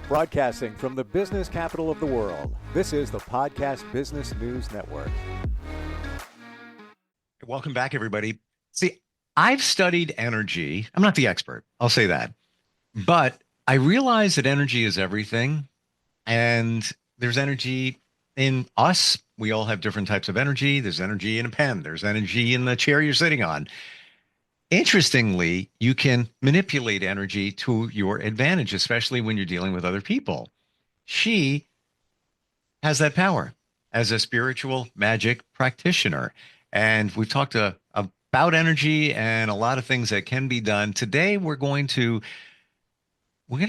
Broadcasting from the business capital of the world, this is the Podcast Business News Network. Welcome back, everybody. See, I've studied energy. I'm not the expert, I'll say that. But I realize that energy is everything. And there's energy in us. We all have different types of energy. There's energy in a pen. There's energy in the chair you're sitting on. Interestingly, you can manipulate energy to your advantage, especially when you're dealing with other people. She has that power as a spiritual magic practitioner. And we've talked about energy and a lot of things that can be done. Today, we're going to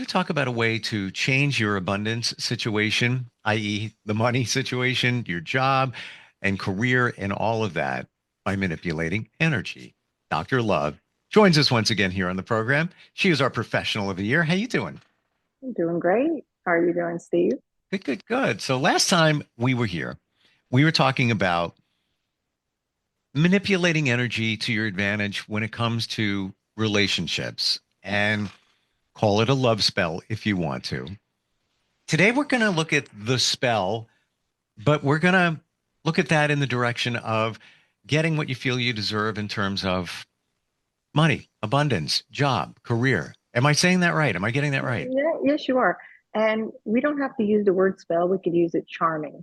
talk about a way to change your abundance situation, i.e. the money situation, your job and career and all of that by manipulating energy. Dr. Love joins us once again here on the program. She is our professional of the year. How you doing? I'm doing great. How are you doing, Steve? Good. So last time we were here, we were talking about manipulating energy to your advantage when it comes to relationships, and call it a love spell if you want to. Today, we're going to look at the spell, but we're going to look at that in the direction of getting what you feel you deserve in terms of money, abundance, job, career. Am I saying that right? Am I getting that right? Yeah, yes, you are. And we don't have to use the word spell. We could use it charming.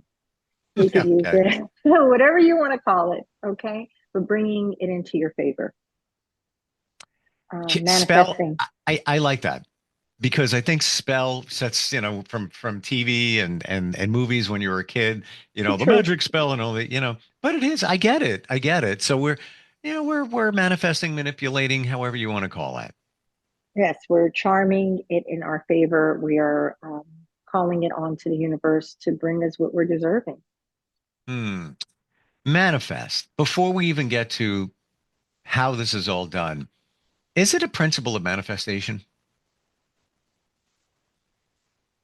We could use it, whatever you want to call it. Okay. We're bringing it into your favor. Manifesting. Spell, I like that, because I think spell sets, from TV and movies when you were a kid, the magic spell and all that, but it is, I get it. So we're manifesting, manipulating, however you want to call that. Yes, we're charming it in our favor. We are calling it onto the universe to bring us what we're deserving. Manifest. Before we even get to how this is all done, is it a principle of manifestation?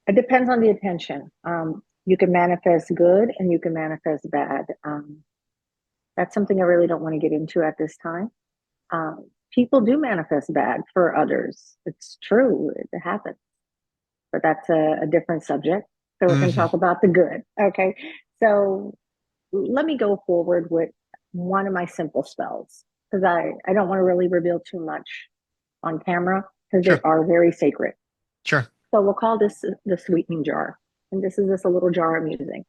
It depends on the intention. You can manifest good and you can manifest bad. That's something I really don't want to get into at this time. People do manifest bad for others. It's true. It happens. But that's a different subject. So we're going to talk about the good. Okay. So let me go forward with one of my simple spells, because I don't want to really reveal too much on camera, because they are very sacred. Sure. So we'll call this the sweetening jar. And this is just a little jar I'm using.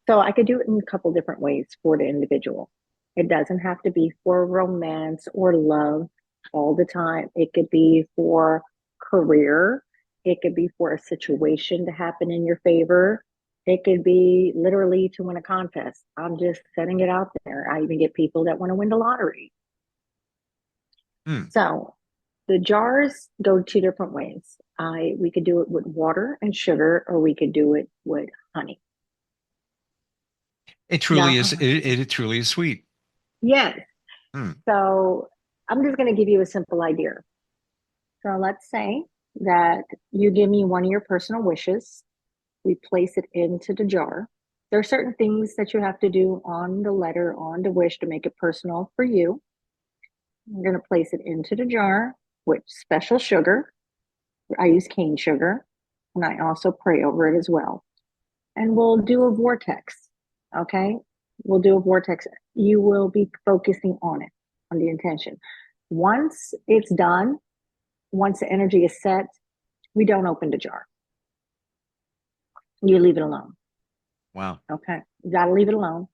So I could do it in a couple different ways for the individual. It doesn't have to be for romance or love all the time. It could be for career. It could be for a situation to happen in your favor. It could be literally to win a contest. I'm just setting it out there. I even get people that want to win the lottery. So the jars go two different ways. We could do it with water and sugar, or we could do it with honey. It truly is. It truly is sweet. Yes. So I'm just going to give you a simple idea. So let's say that you give me one of your personal wishes. We place it into the jar. There are certain things that you have to do on the letter, on the wish, to make it personal for you. I'm going to place it into the jar with special sugar. I use cane sugar, and I also pray over it as well. And we'll do a vortex. Okay. We'll do a vortex. You will be focusing on it, on the intention. Once it's done, once the energy is set, we don't open the jar. You leave it alone. Wow. Okay. You got to leave it alone.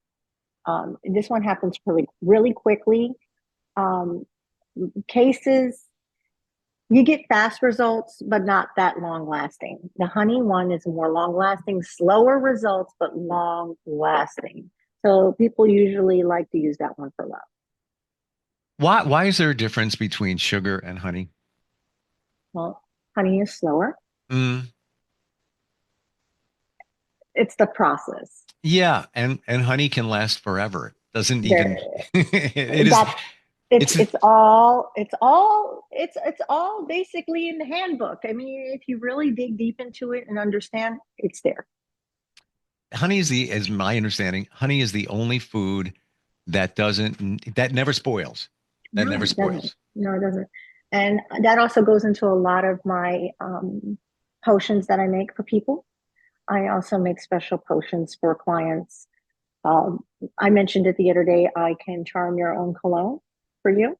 This one happens really quickly. Cases, you get fast results, but not that long lasting. The honey one is more long lasting, slower results, but long lasting. So people usually like to use that one for love. Why is there a difference between sugar and honey? Well, honey is slower. It's the process. Yeah, and honey can last forever. Doesn't even it's all basically in the handbook. I mean, if you really dig deep into it and understand, it's there. Honey is my understanding, honey is the only food that never spoils. Never spoils. No, it doesn't. And that also goes into a lot of my potions that I make for people. I also make special potions for clients. I mentioned it the other day, I can charm your own cologne for you.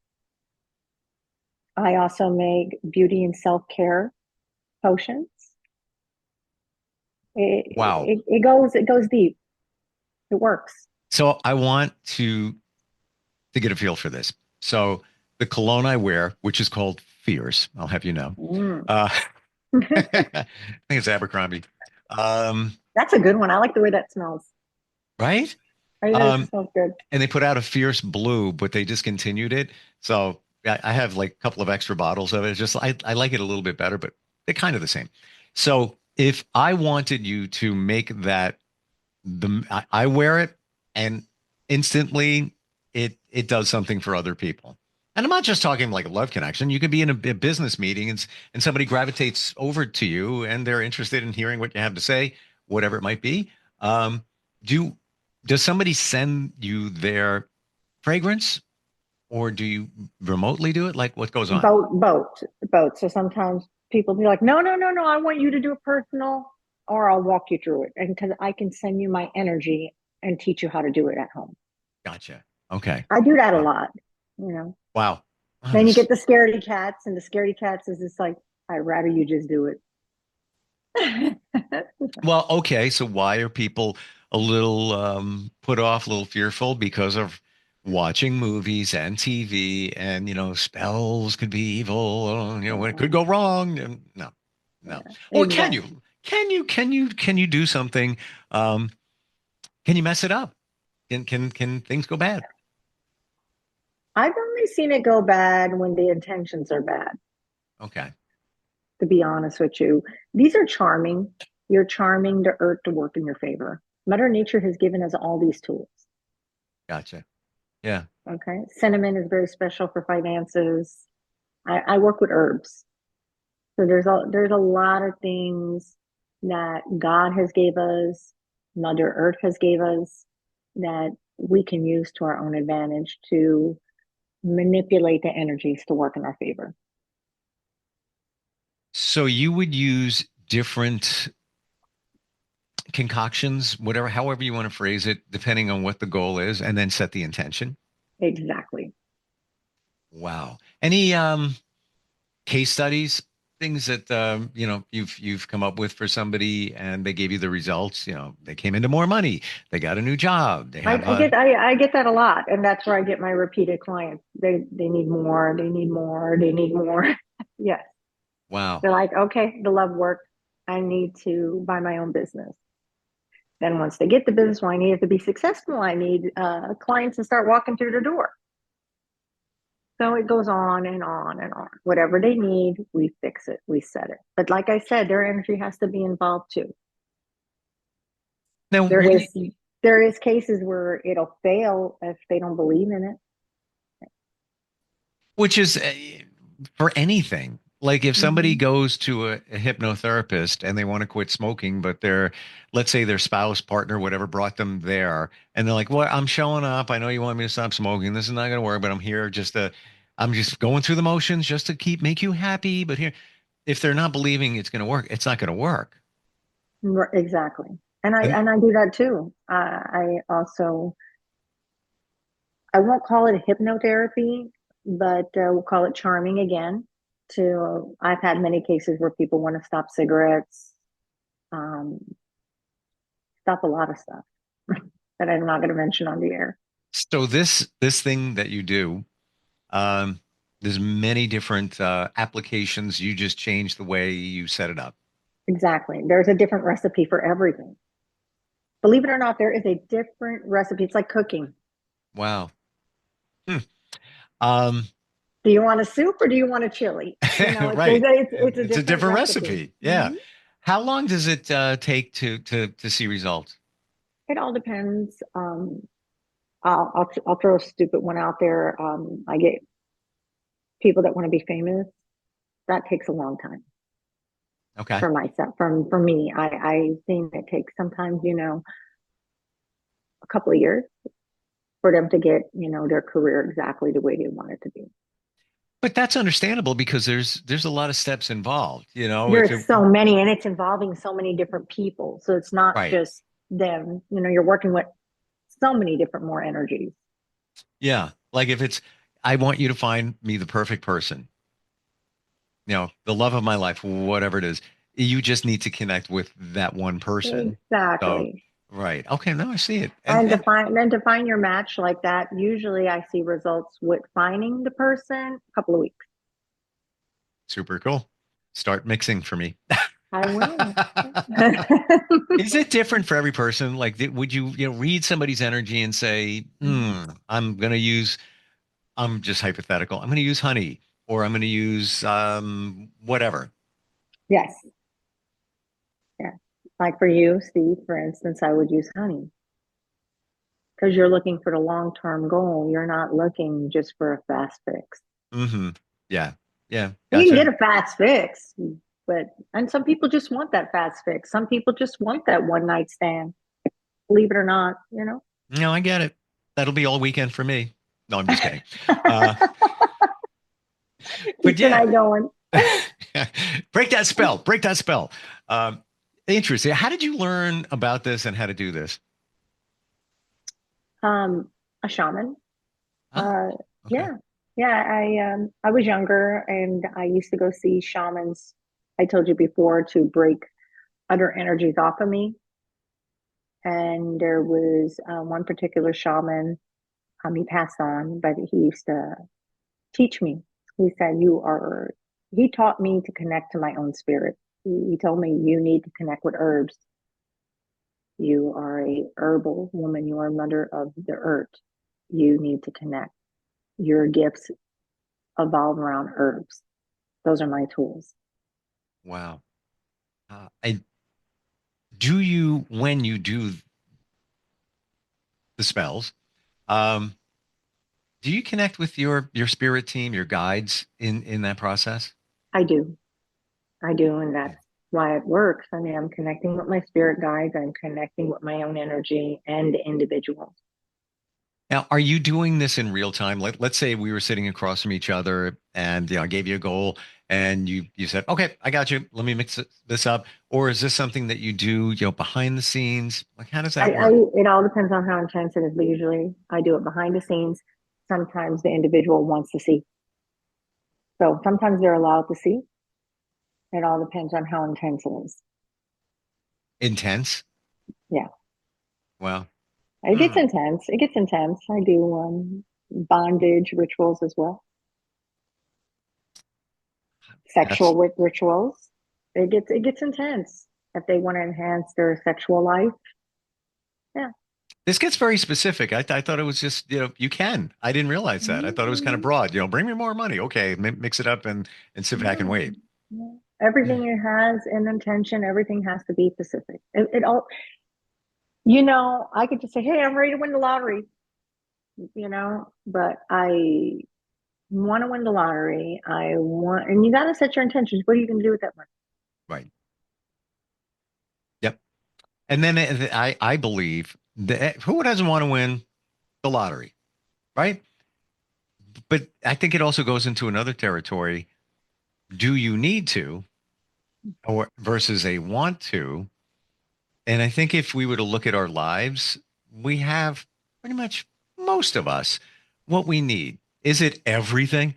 I also make beauty and self-care potions. Wow. It goes deep. It works. So I want to get a feel for this. So the cologne I wear, which is called Fierce, I'll have you know. Mm. I think it's Abercrombie. Um, That's a good one. I like the way that smells. right? It Um, smells good. and they put out a Fierce Blue, but they discontinued it. So I have like a couple of extra bottles of it. It's just I like it a little bit better, but they're kind of the same. So if I wanted you to make that I wear it and instantly it does something for other people. And I'm not just talking like a love connection. You could be in a business meeting and somebody gravitates over to you and they're interested in hearing what you have to say, whatever it might be. Um, do does somebody send you their fragrance or do you remotely do it? Like what goes on? Both. So sometimes people be like, no, no, no, no, I want you to do it personal, or I'll walk you through it. And because I can send you my energy and teach you how to do it at home. Gotcha. Okay. I do that a Wow. lot, you know. Wow. Wow, Then you get the scaredy cats, and the scaredy cats is just like, I'd rather you just do it. Well, okay. So why are people a little put off, a little fearful because of watching movies and TV and, spells could be evil, when it could Yeah, go wrong. And no, no. yeah, Or can you? exactly. Can you do something? Um, can you mess it up? Can things go bad? I've only seen it go bad when the intentions are bad, Okay. to be honest with you. These are charming. You're charming the earth to work in your favor. Mother Nature has given us all these tools. Gotcha. Yeah. Okay. Cinnamon is very special for finances. I work with herbs. So there's a lot of things that God has gave us, Mother Earth has gave us that we can use to our own advantage to manipulate the energies to work in our favor. So you would use different concoctions, whatever, however you want to phrase it, depending on what the goal is, and then set the intention. Exactly. Wow. Any case studies, things that you've come up with for somebody and they gave you the results, they came into more money, they got a new job, they have I get that a lot, and that's where I get my repeated clients. They need more, they need more, they need more. Yes. wow. They're like, okay, the love worked. I need to buy my own business. Then once they get the business, well, I need it to be successful. I need clients to start walking through the door. So it goes on and on and on. Whatever they need, we fix it, we set it. But like I said, their energy has to be involved too. Now, There is there is cases where it'll fail if they don't believe in it. which is for anything. Like if somebody Mm-hmm. goes to a hypnotherapist and they want to quit smoking, but let's say their spouse, partner, whatever brought them there, and they're like, "Well, I'm showing up. I know you want me to stop smoking. This is not going to work, but I'm just going through the motions just to make you happy." But here, if they're not believing it's going to work, it's not going to work. Exactly. And And I do that too. I also I won't call it hypnotherapy, but we'll call it charming again. I've had many cases where people want to stop cigarettes, um, stop a lot of stuff that I'm not going to mention on the air. so this thing that you do, um, there's many different applications. You just change the way you set it up. Exactly. There's a different recipe for everything. Believe it or not, there is a different recipe. It's like cooking. Wow. Hmm. Um, Do you want a soup or do you want a chili? right. It's a It's a different different recipe. recipe. Yeah. Mhm. How long does it take to see results? It all depends. I'll throw a stupid one out there. I get people that want to be famous. That takes a long time Okay. for myself. For me, I've seen it takes sometimes, a couple of years for them to get, their career exactly the way they want it to be. But that's understandable because there's a lot of steps involved, you know, if There's it, so many, and it's involving so many different people. So it's not right. just them. You're working with so many different more energies. Yeah. Like if it's, I want you to find me the perfect person, the love of my life, whatever it is, you just need to connect with that one person. So, Exactly. right. Okay. Now I see it. And to find your match like that, usually I see results with finding the person a couple of weeks. Super cool. Start mixing for me. I will. Is it different for every person? Like, would you, read somebody's energy and say, I'm going to use, I'm just hypothetical. I'm going to use honey, or I'm going to use whatever. Yes. Yeah. Like for you, Steve, for instance, I would use honey because you're looking for the long-term goal. You're not looking just for a fast fix. Mm-hmm. Yeah. Yeah. You can Gotcha. get a fast fix, and some people just want that fast fix. Some people just want that one night stand. Believe it or not. No, I get it. That'll be all weekend for me. No, I'm just kidding. Uh, but Keep the yeah, night going. break that spell. Break that spell. Um, Interesting. How did you learn about this and how to do this? A shaman. Oh, Uh, okay. yeah, yeah. I was younger and I used to go see shamans. I told you before to break other energies off of me. And there was one particular shaman. He passed on, but he used to teach me. He said, "You are." He taught me to connect to my own spirit. He told me, "You need to connect with herbs. You are a herbal woman. You are a mother of the earth. You need to connect. Your gifts evolve around herbs. Those are my tools." Wow. I do you when you do the spells, um, do you connect with your spirit team, your guides in that process? I do. I do. And Okay. that's why it works. I mean, I'm connecting with my spirit guides, I'm connecting with my own energy and the individuals. Now, are you doing this in real time? Let's say we were sitting across from each other and I gave you a goal and you said, "Okay, I got you. Let me mix this up." Or is this something that you do, behind the scenes? Like, how does that work? It all depends on how intense it is, but usually I do it behind the scenes. Sometimes the individual wants to see. So sometimes they're allowed to see. It all depends on how intense it is. Intense? Yeah. Well, It gets hmm, intense. It gets intense. I do bondage rituals as well. that's Sexual rituals. It gets intense. If they want to enhance their sexual life, yeah. this gets very specific. I thought it was just, you can. I didn't realize that. I thought it was kind of Mhm. broad. Bring me more money. Okay, mix it up and sit back and Yeah. wait. Yeah. Everything it has an intention. Everything has to be specific. It all. I could just say, "Hey, I'm ready to win the lottery." But I want to win the lottery. And you got to set your intentions. What are you going to do with that money? Right. Yep. And then I believe that who doesn't want to win the lottery, right? But I think it also goes into another territory. Do you need to, or versus a want to? And I think if we were to look at our lives, we have pretty much most of us what we need. Is it everything?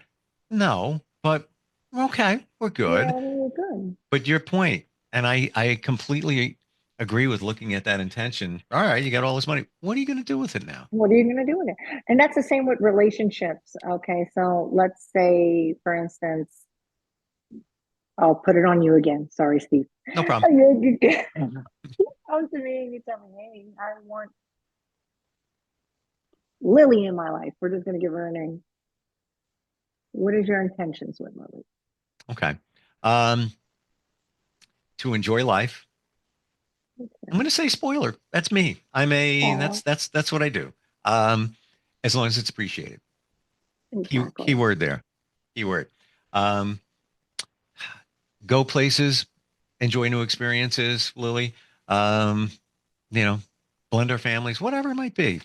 No, but okay, we're good. Yeah, you're good. But your point, and I completely agree with looking at that intention. All right, you got all this money. What are you going to do with it now? What are you going to do with it? And that's the same with relationships. Okay. So let's say, for instance, I'll put it on you again. Sorry, Steve. No problem. Come to me and you tell me, "Hey, I want Lily in my life." We're just going to give her a name. What is your intentions with Lily? Okay. Um, to enjoy life. I'm going to say spoiler. That's me. Oh, That's what I do. Um, as long as it's appreciated. exactly. Keyword there. Keyword. Um, go places, enjoy new experiences, Lily. Um, you know, blend our families, whatever it might be.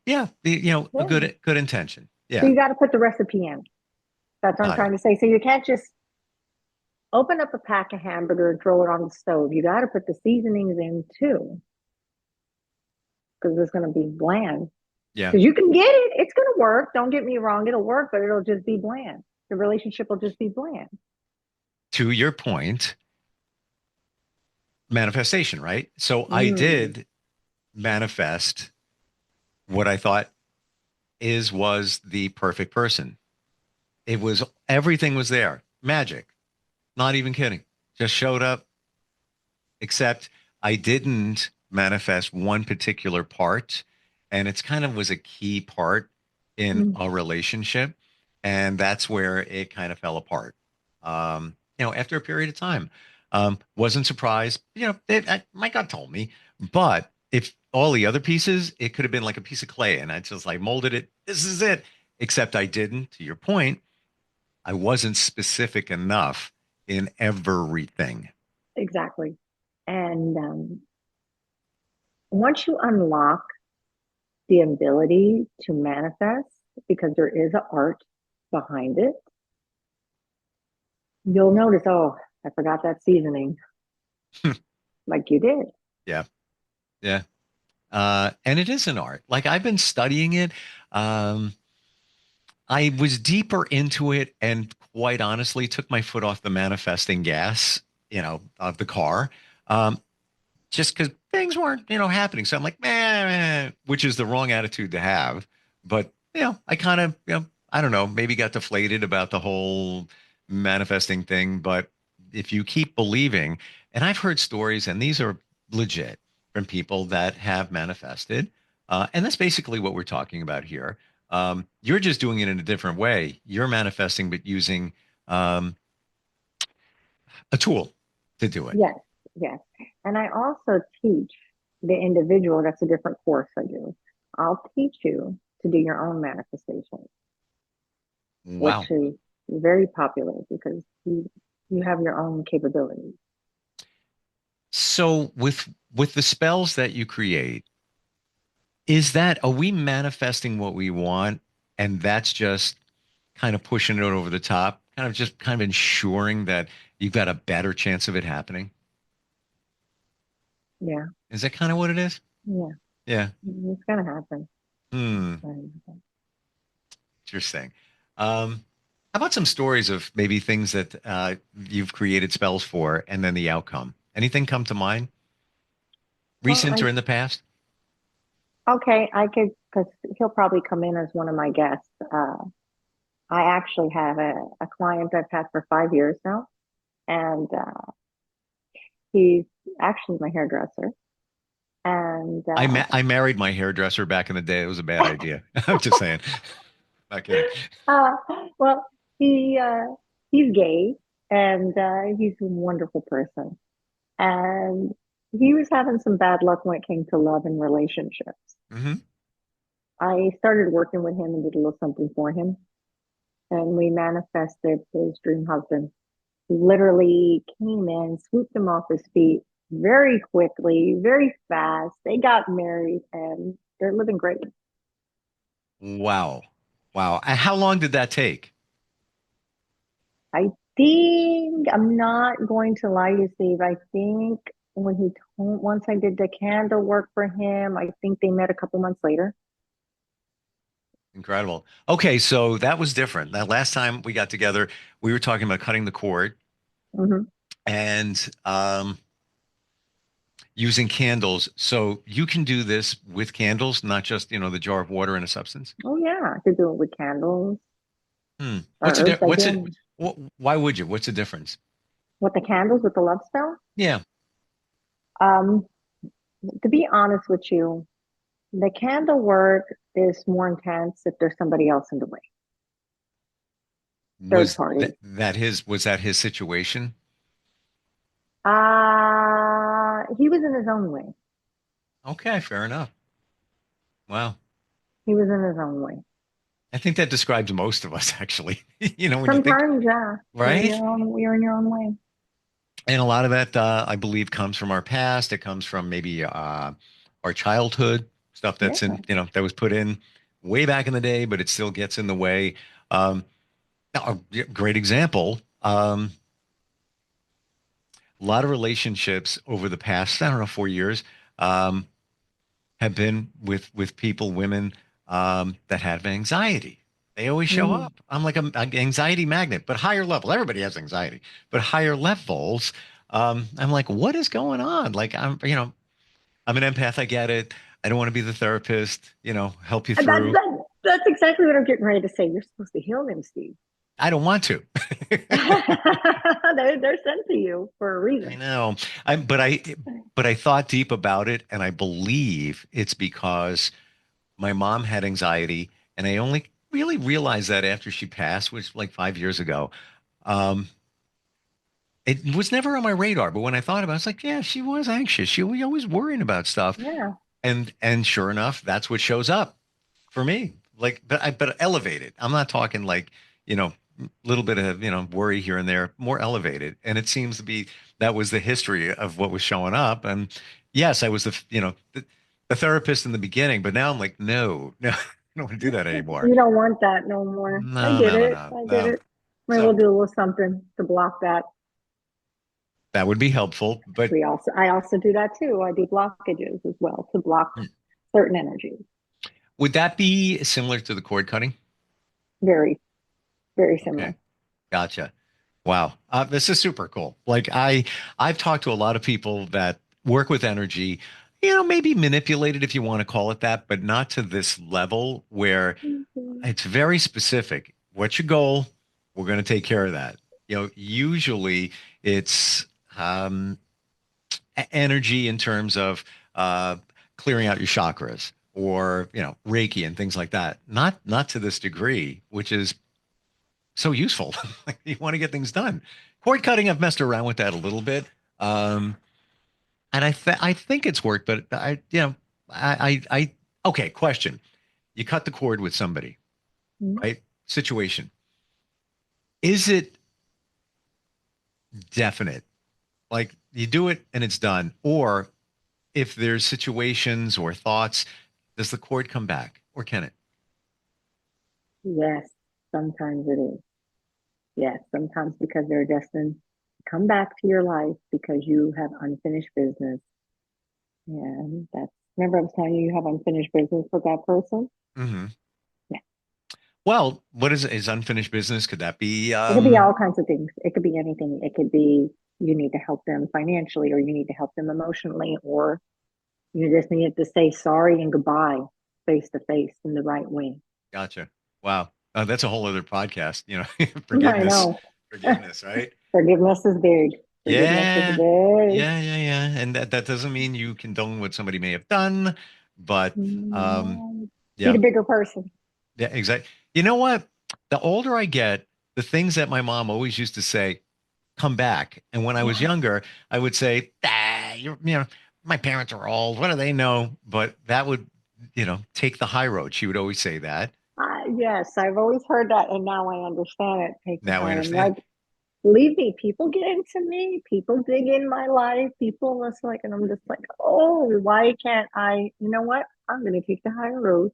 Yeah, a Yeah. good intention. So Yeah. you got to put the recipe in. That's what I'm Got it. trying to say. So you can't just open up a pack of hamburger and throw it on the stove. You got to put the seasonings in too, because it's going to be bland. Yeah. Because you can get it, it's going to work. Don't get me wrong, it'll work, but it'll just be bland. The relationship will just be bland. To your point, manifestation, right? So I Mm, did manifest what I thought was the perfect person. It was everything was there. Magic. Not even kidding. Just showed up, except I didn't manifest one particular part. And it's kind of was a key part in mm, a relationship. And that's where it kind of fell apart. After a period of time. Wasn't surprised. My gut told me. But if all the other pieces, it could have been like a piece of clay. And I just like molded it. This is it. Except I didn't, to your point, I wasn't specific enough in everything. exactly. And once you unlock the ability to manifest, because there is an art behind it, you'll notice, oh, I forgot that seasoning, like you did. Yeah. Yeah. And it is an art. Like I've been studying it. Um, I was deeper into it and quite honestly took my foot off the manifesting gas, of the car. Um, just because things weren't, happening. So I'm like, man, which is the wrong attitude to have. But, I kind of, I don't know, maybe got deflated about the whole manifesting thing. But if you keep believing, and I've heard stories, and these are legit from people that have manifested. And that's basically what we're talking about here. You're just doing it in a different way. You're manifesting, but using um, a tool to do it. Yes, yes. And I also teach the individual, that's a different course I do. I'll teach you to do your own manifestation, Wow. which is very popular because you have your own capabilities. So with the spells that you create, are we manifesting what we want and that's just kind of pushing it over the top, kind of ensuring that you've got a better chance of it happening? Yeah, Is that kind of what it is? yeah. Yeah. It's gonna happen. It's Hmm. gonna happen. Interesting. How about some stories of maybe things that you've created spells for and then the outcome? Anything come to mind? Well, Recent or in the past? okay, I could, because he'll probably come in as one of my guests. I actually have a client I've had for 5 years now, and he's actually my hairdresser. And I married my hairdresser back in the day. It was a bad idea. I'm just saying. Not kidding. uh, well, he's gay, and he's a wonderful person. And he was having some bad luck when it came to love and relationships. Hmm. I started working with him and did a little something for him, and we manifested his dream husband. He literally came in, swooped him off his feet very quickly, very fast. They got married, and they're living great. Wow. Wow. And how long did that take? I think I'm not going to lie to you, Steve. I think when he told, once I did the candle work for him, I think they met a couple months later. Incredible. Okay, so that was different. That last time we got together, we were talking about cutting the cord Hmm. and using candles. So you can do this with candles, not just, the jar of water and a substance. Oh yeah, I could do it with candles, Hmm. What's herbs. it? I What's it? do Why would you? What's the difference? with the candles with the love spell. Yeah. Um, to be honest with you, the candle work is more intense if there's somebody else in the way, third party. Was that his situation? He was in his own way. Okay, fair enough. Wow. He was in his own way. I think that describes most of us actually. When you think, Sometimes, yeah, right? you're in your own way. And a lot of that, I believe, comes from our past. It comes from maybe our childhood stuff Yeah. that was put in way back in the day, but it still gets in the way. Um, Yeah, great example. A lot of relationships over the past, I don't know, 4 years, um, have been with people, women that have anxiety. They always show Mm. up. I'm like an anxiety magnet, but higher level. Everybody has anxiety, but higher levels. I'm like, what is going on? Like, I'm an empath. I get it. I don't want to be the therapist, help you And that, through. that, that's exactly what I'm getting ready to say. You're supposed to heal them, Steve. I don't want to. They're sent to you for a I reason. know. But I thought deep about it, and I believe it's because my mom had anxiety, and I only really realized that after she passed, which was like 5 years ago. Um, it was never on my radar, but when I thought about it, I was like, yeah, she was anxious. She was always worrying about stuff. Yeah. And sure enough, that's what shows up for me. Like, but elevated. I'm not talking like, you know, little bit of, worry here and there, more elevated. And it seems to be that was the history of what was showing up. And yes, I was the therapist in the beginning, but now I'm like, no, I don't want to do that anymore. You don't want that no more. I No, get no, no, it. no, I get no. it. Maybe we'll So do a little something to block that. that would be helpful. But I also do that too. I do blockages as well to block certain energies. would that be similar to the cord cutting? Very, very Okay. similar. Gotcha. Wow. This is super cool. Like I've talked to a lot of people that work with energy, maybe manipulated if you want to call it that, but not to this level where Mhm. it's very specific. What's your goal? We're going to take care of that. Usually it's energy in terms of uh, clearing out your chakras or, Reiki and things like that. Not to this degree, which is so useful. Like you want to get things done. Cord cutting, I've messed around with that a little bit, and I think it's worked. But okay. Question: you cut the cord with somebody, right? Situation: is it definite? Like you do it and it's done, or if there's situations or thoughts, does the cord come back, or can it? Yes, sometimes it is. Yes, sometimes because they're destined to come back to your life because you have unfinished business. And that's, remember I was telling you you have unfinished business with that person? Hmm. Yeah. Well, what is unfinished business? Could that be? It could be all kinds of things. It could be anything. It could be you need to help them financially, or you need to help them emotionally, or you just need to say sorry and goodbye face to face in the right way. Gotcha. Wow. That's a whole other podcast, I forgiveness, know. forgiveness, right? Forgiveness is big. Forgiveness is Yeah. big. Yeah. And that doesn't mean you condone what somebody may have done, but Be yeah, the bigger person. yeah, exactly. You know what? The older I get, the things that my mom always used to say come back. And when I was Yes. younger, I would say, my parents are old. What do they know? But that would, take the high road. She would always say that. Yes, I've always heard that, and now I understand it. Take the Now I high. I'm understand. like, believe me, people get into me. People dig in my life. People just like, and I'm just like, oh, why can't I? You know what? I'm going to take the higher road.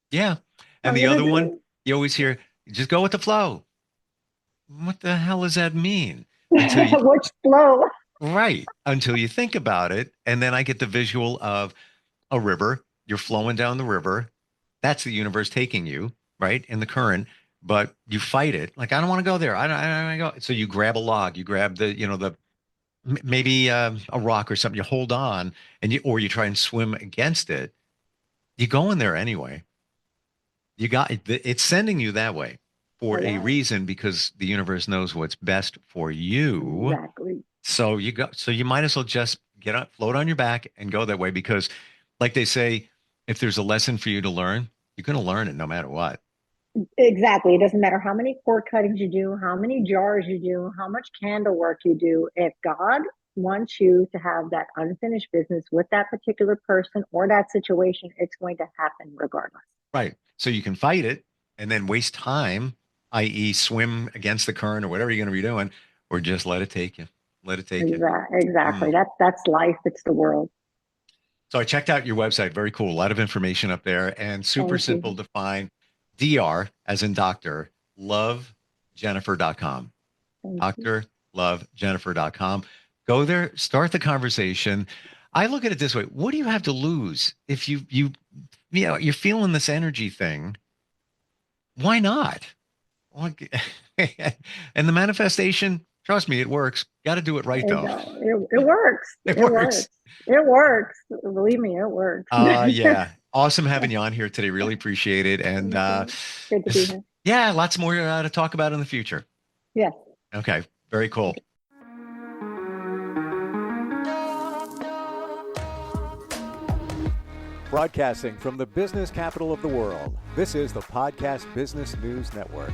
Yeah. And I'm the going to other one, do you always hear, just go with the flow. What the hell does that mean? Until you, it. Which flow? right, until you think about it. And then I get the visual of a river. You're flowing down the river. That's the universe taking you, right, in the current. But you fight it. Like, I don't want to go there. I don't want to go. So you grab a log, you grab maybe a rock or something. You hold on or you try and swim against it. You go in there anyway. It's sending you that way I for a know. reason because the universe knows what's best for you. Exactly. So you might as well just get up, float on your back and go that way because like they say, if there's a lesson for you to learn, you're going to learn it no matter what. Exactly. It doesn't matter how many cord cuttings you do, how many jars you do, how much candle work you do. If God wants you to have that unfinished business with that particular person or that situation, it's going to happen regardless. Right. So you can fight it and then waste time, i.e. swim against the current or whatever you're going to be doing, or just let it take you. Let it take you. Exactly. Mm. That's life. It's the world. So I checked out your website. Very cool. A lot of information up there and super Thank simple you. to find. DR as in doctor, love drlovejennifer.com. Thank you. drlovejennifer.com. Go there, start the conversation. I look at it this way. What do you have to lose if you're feeling this energy thing? Why not? And the manifestation, trust me, it works. Got to do it right, though. It works. It works. It works. Believe me, it works. Yeah. Awesome having you on here today. Really appreciate it. And good to be here. yeah, lots more to talk about in the future. Yes. Okay. Very cool. Broadcasting from the business capital of the world, this is the Podcast Business News Network.